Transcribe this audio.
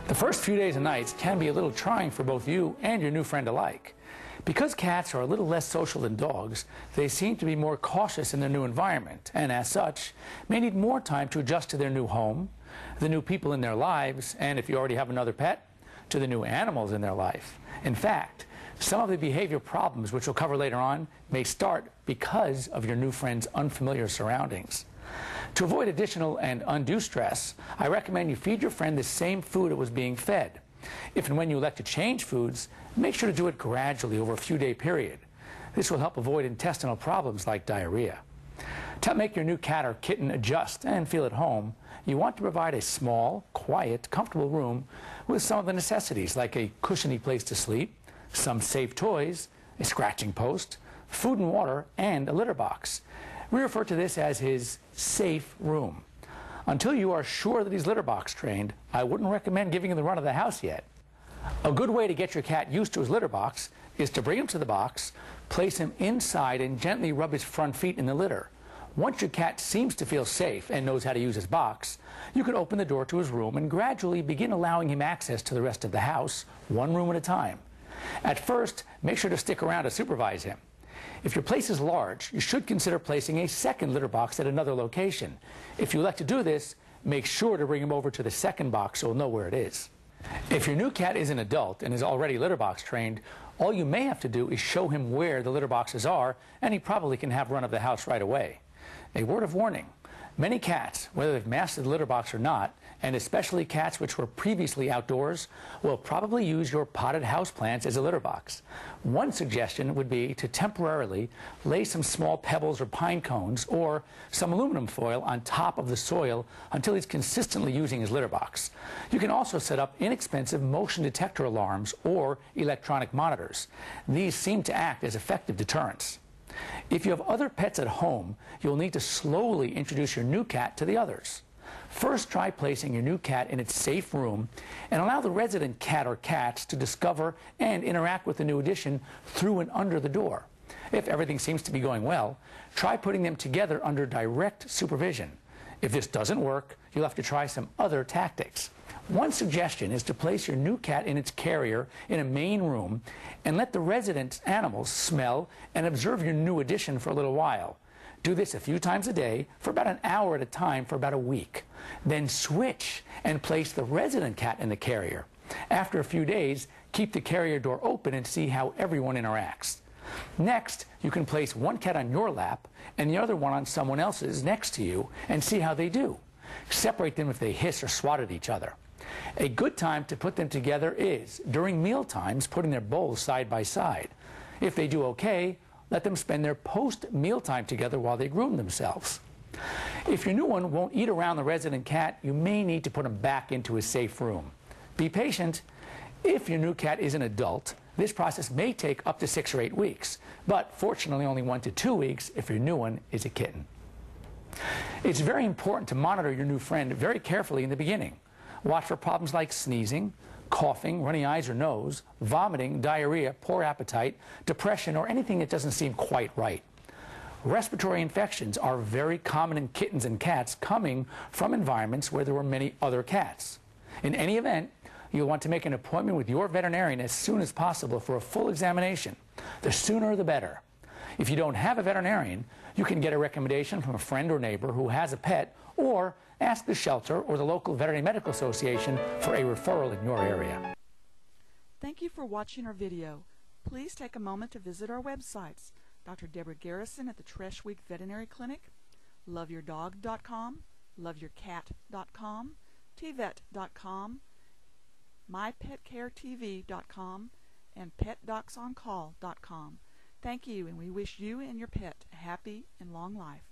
The first few days and nights can be a little trying for both you and your new friend alike. Because cats are a little less social than dogs, they seem to be more cautious in their new environment, and as such, may need more time to adjust to their new home, the new people in their lives, and if you already have another pet, to the new animals in their life. In fact, some of the behavior problems, which we'll cover later on, may start because of your new friend's unfamiliar surroundings. To avoid additional and undue stress, I recommend you feed your friend the same food it was being fed. If and when you elect to change foods, make sure to do it gradually over a few-day period. This will help avoid intestinal problems like diarrhea. To help make your new cat or kitten adjust and feel at home, you want to provide a small, quiet, comfortable room with some of the necessities like a cushiony place to sleep, some safe toys, a scratching post, food and water, and a litter box. We refer to this as his safe room. Until you are sure that he's litter box trained, I wouldn't recommend giving him the run of the house yet. A good way to get your cat used to his litter box is to bring him to the box, place him inside, and gently rub his front feet in the litter. Once your cat seems to feel safe and knows how to use his box, you can open the door to his room and gradually begin allowing him access to the rest of the house, one room at a time. At first, make sure to stick around to supervise him. If your place is large, you should consider placing a second litter box at another location. If you elect to do this, make sure to bring him over to the second box so he'll know where it is. If your new cat is an adult and is already litter box trained, all you may have to do is show him where the litter boxes are, and he probably can have run of the house right away. A word of warning: many cats, whether they've mastered the litter box or not, and especially cats which were previously outdoors, will probably use your potted houseplants as a litter box. One suggestion would be to temporarily lay some small pebbles or pine cones or some aluminum foil on top of the soil until he's consistently using his litter box. You can also set up inexpensive motion detector alarms or electronic monitors. These seem to act as effective deterrents. If you have other pets at home, you'll need to slowly introduce your new cat to the others. First, try placing your new cat in its safe room and allow the resident cat or cats to discover and interact with the new addition through and under the door. If everything seems to be going well, try putting them together under direct supervision. If this doesn't work, you'll have to try some other tactics. One suggestion is to place your new cat in its carrier in a main room and let the resident animals smell and observe your new addition for a little while. Do this a few times a day for about an hour at a time for about a week. Then switch and place the resident cat in the carrier. After a few days, keep the carrier door open and see how everyone interacts. Next, you can place one cat on your lap and the other one on someone else's next to you and see how they do. Separate them if they hiss or swat at each other. A good time to put them together is during meal times, putting their bowls side by side. If they do okay, let them spend their post-meal time together while they groom themselves. If your new one won't eat around the resident cat, you may need to put him back into his safe room. Be patient. If your new cat is an adult, this process may take up to 6 or 8 weeks, but fortunately only 1 to 2 weeks if your new one is a kitten. It's very important to monitor your new friend very carefully in the beginning. Watch for problems like sneezing, coughing, runny eyes or nose, vomiting, diarrhea, poor appetite, depression, or anything that doesn't seem quite right. Respiratory infections are very common in kittens and cats coming from environments where there were many other cats. In any event, you'll want to make an appointment with your veterinarian as soon as possible for a full examination. The sooner the better. If you don't have a veterinarian, you can get a recommendation from a friend or neighbor who has a pet, or ask the shelter or the local veterinary medical association for a referral in your area. Thank you for watching our video. Please take a moment to visit our websites: Dr. Deborah Garrison at the Treshweek Veterinary Clinic, loveyourdog.com, loveyourcat.com, tvet.com, mypetcaretv.com, and petdocsoncall.com. Thank you, and we wish you and your pet a happy and long life.